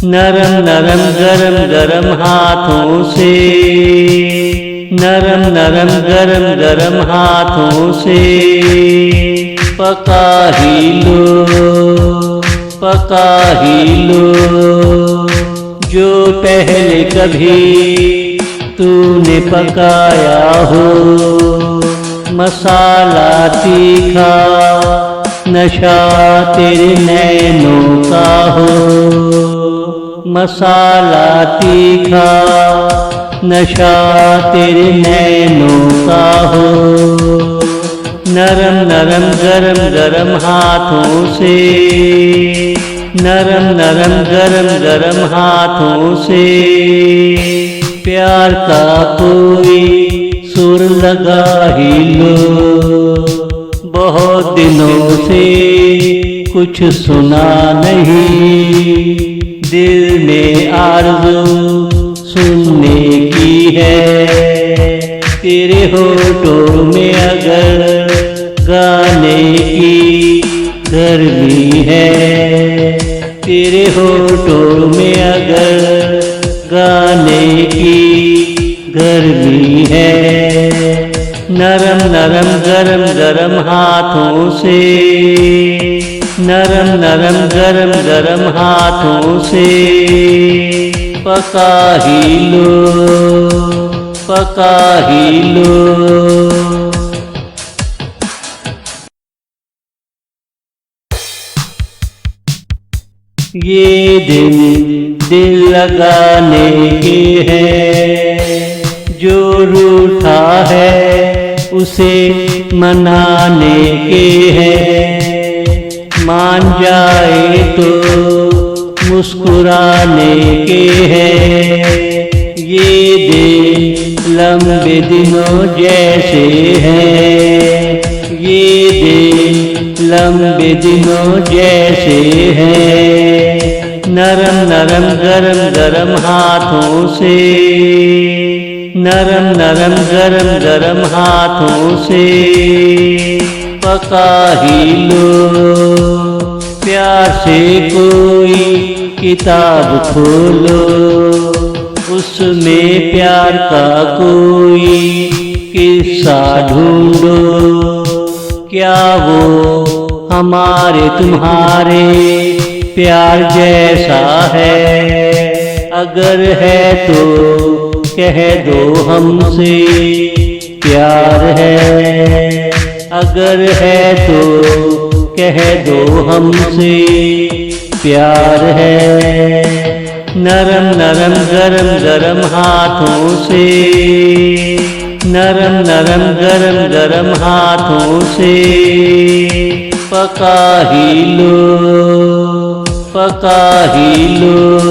नरम नरम गरम गरम हाथों से, नरम नरम गरम गरम हाथों से पका ही लो, पका ही लो। जो पहले कभी तूने पकाया हो, मसाला तीखा नशा तेरे नैनों का हो, मसाला तीखा नशा तेरे नैनों का हो। नरम नरम गरम गरम हाथों से, नरम नरम गरम गरम हाथों से प्यार का कोई सुर लगा ही लो। बहुत दिनों से कुछ सुना नहीं, दिल में आरज़ू सुनने की है। तेरे होठों में अगर गाने की गर्मी है, तेरे होठों में अगर गाने की गर्मी है। नरम नरम गरम गरम हाथों से, नरम नरम गरम गरम हाथों से पका ही लो, पका ही लो। ये दिन दिल लगाने के हैं, जो रूठा है उसे मनाने के हैं। मान जाए तो मुस्कुराने के हैं। ये दिन लंबे दिनों जैसे हैं, ये दिन लंबे दिनों जैसे हैं। नरम नरम गरम गरम हाथों से, नरम नरम गरम गरम हाथों से पका ही लो। प्यार से कोई किताब खोलो, उसमें प्यार का कोई किस्सा ढूंढो। क्या वो हमारे तुम्हारे प्यार जैसा है? अगर है तो कह दो हमसे प्यार है। अगर है तो कह दो हमसे प्यार है। नरम नरम गरम गरम हाथों से, नरम नरम गरम गरम हाथों से पका ही लो, पका ही लो।